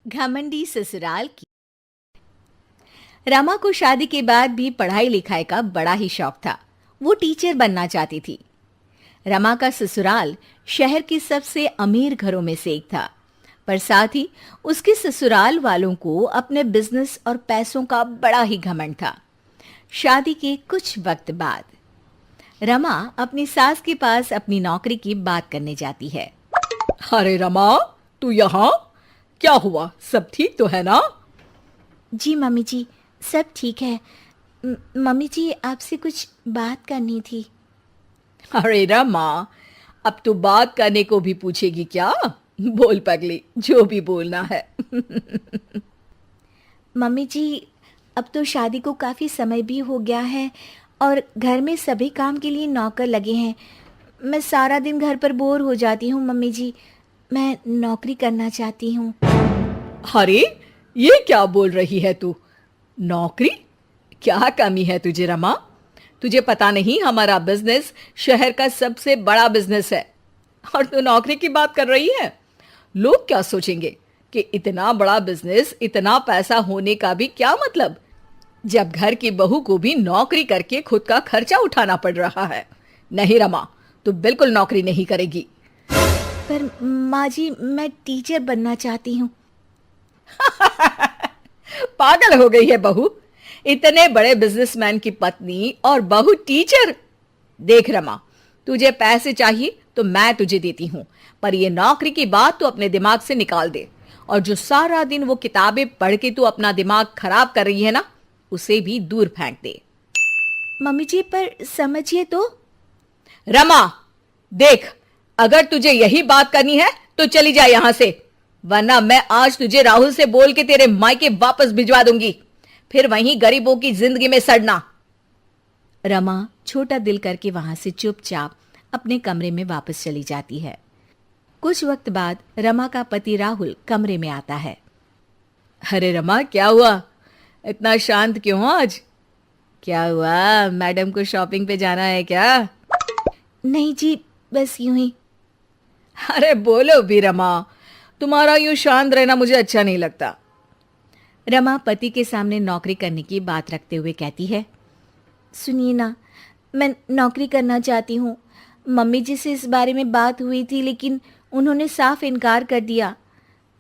घमंडी ससुराल की। रमा को शादी के बाद भी पढ़ाई लिखाई का बड़ा ही शौक था। वो टीचर बनना चाहती थी। रमा का ससुराल शहर के सबसे अमीर घरों में से एक था, पर साथ ही उसके ससुराल वालों को अपने बिजनेस और पैसों का बड़ा ही घमंड था। शादी के कुछ वक्त बाद रमा अपनी सास के पास अपनी नौकरी की बात करने जाती है। अरे रमा, तू यहाँ? क्या हुआ? सब ठीक तो है ना? जी मम्मी जी, सब ठीक है। मम्मी जी, आपसे कुछ बात करनी थी। अरे रमा, अब तू बात करने को भी पूछेगी क्या? बोल पगली, जो भी बोलना है। मम्मी जी, अब तो शादी को काफ़ी समय भी हो गया है और घर में सभी काम के लिए नौकर लगे हैं। मैं सारा दिन घर पर बोर हो जाती हूँ मम्मी जी। मैं नौकरी करना चाहती हूँ। अरे, ये क्या बोल रही है तू? नौकरी? क्या कमी है तुझे रमा? तुझे पता नहीं, हमारा बिजनेस शहर का सबसे बड़ा बिजनेस है और तू नौकरी की बात कर रही है। लोग क्या सोचेंगे कि इतना बड़ा बिजनेस, इतना पैसा होने का भी क्या मतलब, जब घर की बहू को भी नौकरी करके खुद का खर्चा उठाना पड़ रहा है। नहीं रमा, तू बिल्कुल नौकरी नहीं करेगी। पर माँ जी, मैं टीचर बनना चाहती हूँ। पागल हो गई है बहू? इतने बड़े बिजनेसमैन की पत्नी और बहू टीचर? देख रमा, तुझे पैसे चाहिए तो मैं तुझे देती हूं, पर ये नौकरी की बात तू अपने दिमाग से निकाल दे। और जो सारा दिन वो किताबें पढ़ के तू अपना दिमाग खराब कर रही है ना, उसे भी दूर फेंक दे। मम्मी जी, पर समझिए तो। रमा, देख, अगर तुझे यही बात करनी है तो चली जा यहां से, वरना मैं आज तुझे राहुल से बोल के तेरे मायके वापस भिजवा दूंगी, फिर वहीं गरीबों की जिंदगी में सड़ना। रमा छोटा दिल करके वहां से चुपचाप अपने कमरे में वापस चली जाती है। कुछ वक्त बाद रमा का पति राहुल कमरे में आता है। अरे रमा, क्या हुआ? इतना शांत क्यों हो आज? क्या हुआ, मैडम को शॉपिंग पे जाना है क्या? नहीं जी, बस यूं ही। अरे बोलो भी रमा, तुम्हारा यूं शांत रहना मुझे अच्छा नहीं लगता। रमा पति के सामने नौकरी करने की बात रखते हुए कहती है, सुनिए ना, मैं नौकरी करना चाहती हूँ। मम्मी जी से इस बारे में बात हुई थी, लेकिन उन्होंने साफ इनकार कर दिया।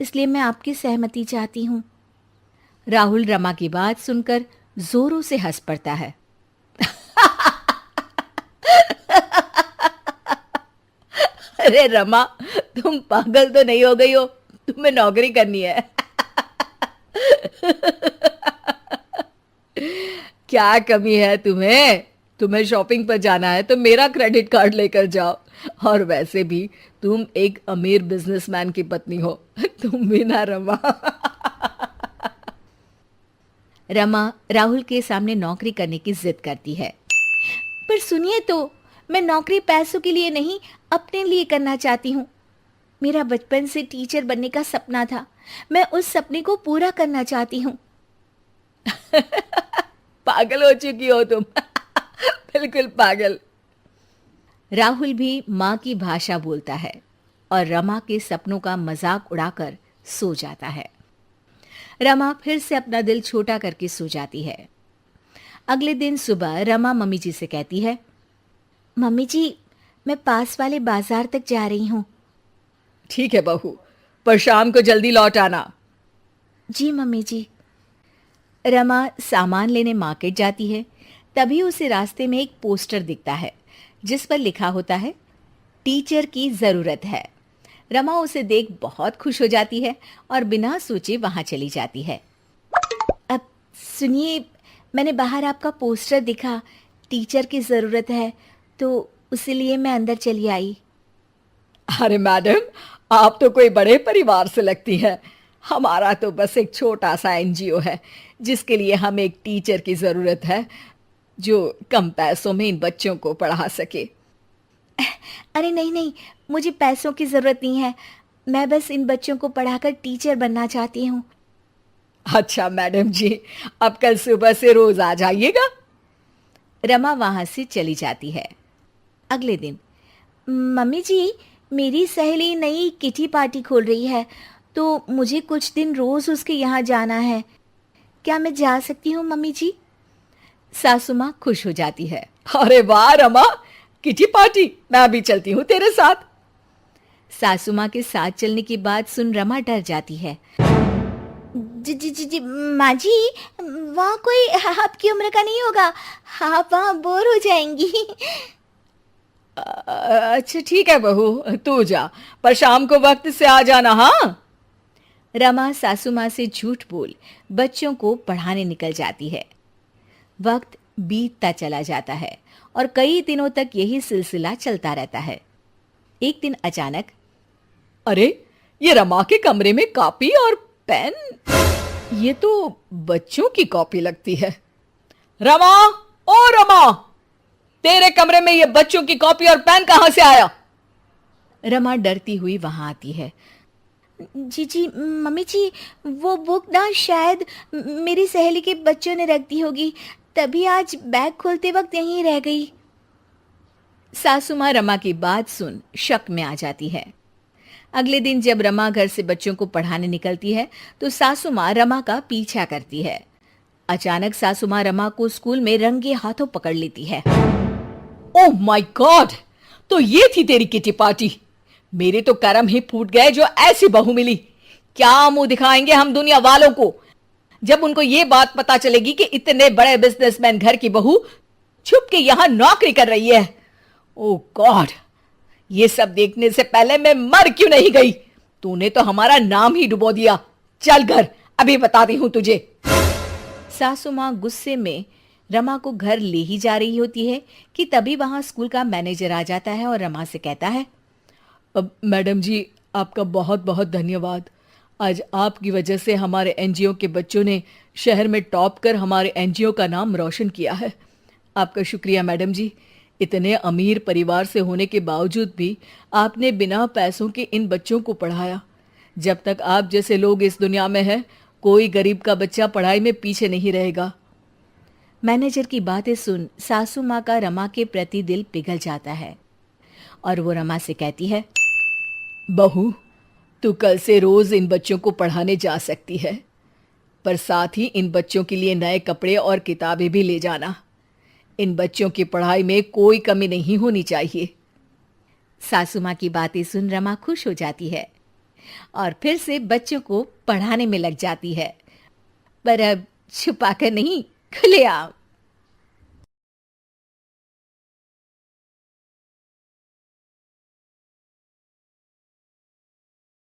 इसलिए मैं आपकी सहमति चाहती हूँ। राहुल रमा की बात सुनकर जोरों से हंस पड़ता है। अरे रमा, तुम पागल तो नहीं हो गई हो? तुम्हें नौकरी करनी है। क्या कमी है तुम्हें? तुम्हें शॉपिंग पर जाना है तो मेरा क्रेडिट कार्ड लेकर जाओ। और वैसे भी तुम एक अमीर बिजनेसमैन की पत्नी हो। तुम भी ना रमा। रमा राहुल के सामने नौकरी करने की जिद करती है। पर सुनिए तो, मैं नौकरी पैसों के लिए नहीं, अपने लिए करना चाहती हूँ। मेरा बचपन से टीचर बनने का सपना था। मैं उस सपने को पूरा करना चाहती हूँ। पागल हो चुकी हो तुम। बिल्कुल पागल। राहुल भी माँ की भाषा बोलता है और रमा के सपनों का मजाक उड़ाकर सो जाता है। रमा फिर से अपना दिल छोटा करके सो जाती है। अगले दिन सुबह रमा मम्मी जी से कहती है, मम्मी जी, मैं पास वाले बाजार तक जा रही हूँ। ठीक है बहू, पर शाम को जल्दी लौट आना। जी मम्मी जी। रमा सामान लेने मार्केट जाती है। तभी उसे रास्ते में एक पोस्टर दिखता है जिस पर लिखा होता है, टीचर की ज़रूरत है। रमा उसे देख बहुत खुश हो जाती है और बिना सोचे वहां चली जाती है। अब सुनिए, मैंने बाहर आपका पोस्टर दिखा, टीचर की ज़रूरत है, तो इसीलिए मैं अंदर चली आई। अरे मैडम, आप तो कोई बड़े परिवार से लगती हैं। हमारा तो बस एक छोटा सा एनजीओ है जिसके लिए हमें एक टीचर की ज़रूरत है जो कम पैसों में इन बच्चों को पढ़ा सके। अरे नहीं नहीं, मुझे पैसों की ज़रूरत नहीं है। मैं बस इन बच्चों को पढ़ाकर टीचर बनना चाहती हूँ। अच्छा मैडम जी, अब कल सुबह से रोज आ जाइएगा। रमा वहां से चली जाती है। अगले दिन, मम्मी जी, मेरी सहेली नई किटी पार्टी खोल रही है, तो मुझे कुछ दिन रोज उसके यहाँ जाना है। क्या मैं जा सकती हूँ मम्मी जी? सासू माँ खुश हो जाती है। अरे वाह रमा, किटी पार्टी, मैं भी चलती हूँ तेरे साथ। सासू माँ के साथ चलने की बात सुन रमा डर जाती है। जी जी जी जी माँ जी, वहाँ कोई आपकी उम्र का नहीं होगा, आप वहाँ बोर हो जाएंगी। अच्छा ठीक है बहू, तू जा, पर शाम को वक्त से आ जाना। हाँ। रमा सासू माँ से झूठ बोल बच्चों को पढ़ाने निकल जाती है। वक्त बीतता चला जाता है और कई दिनों तक यही सिलसिला चलता रहता है। एक दिन अचानक, अरे, ये रमा के कमरे में कॉपी और पेन, ये तो बच्चों की कॉपी लगती है। रमा, ओ रमा, तेरे कमरे में ये बच्चों की कॉपी और पेन कहां से आया? रमा डरती हुई वहां आती है। जी जी मम्मी जी, वो बुक ना शायद मेरी सहेली के बच्चों ने रख दी होगी, तभी आज बैग खोलते वक्त यहीं रह गई। सासू माँ रमा की बात सुन शक में आ जाती है। अगले दिन जब रमा घर से बच्चों को पढ़ाने निकलती है तो सासू माँ रमा का पीछा करती है। अचानक सासू माँ रमा को स्कूल में रंगे हाथों पकड़ लेती है। ओह माय गॉड, तो ये थी तेरी किटी पार्टी। मेरे तो करम ही फूट गए जो ऐसी बहू मिली। क्या मुंह दिखाएंगे हम दुनिया वालों को जब उनको ये बात पता चलेगी कि इतने बड़े बिजनेसमैन घर की बहू छुप के यहां नौकरी कर रही है। ओह गॉड, ये सब देखने से पहले मैं मर क्यों नहीं गई? तूने तो हमारा नाम ही डुबो दिया। चल घर, अभी बताती हूं तुझे। सासू माँ गुस्से में रमा को घर ले ही जा रही होती है कि तभी वहां स्कूल का मैनेजर आ जाता है और रमा से कहता है, अब मैडम जी, आपका बहुत बहुत धन्यवाद। आज आपकी वजह से हमारे एनजीओ के बच्चों ने शहर में टॉप कर हमारे एनजीओ का नाम रोशन किया है। आपका शुक्रिया मैडम जी। इतने अमीर परिवार से होने के बावजूद भी आपने बिना पैसों के इन बच्चों को पढ़ाया। जब तक आप जैसे लोग इस दुनिया में हैं, कोई गरीब का बच्चा पढ़ाई में पीछे नहीं रहेगा। मैनेजर की बातें सुन सासू माँ का रमा के प्रति दिल पिघल जाता है और वो रमा से कहती है, बहू, तू कल से रोज इन बच्चों को पढ़ाने जा सकती है, पर साथ ही इन बच्चों के लिए नए कपड़े और किताबें भी ले जाना। इन बच्चों की पढ़ाई में कोई कमी नहीं होनी चाहिए। सासू माँ की बातें सुन रमा खुश हो जाती है और फिर से बच्चों को पढ़ाने में लग जाती है, पर अब छुपाकर नहीं, खुलेआम।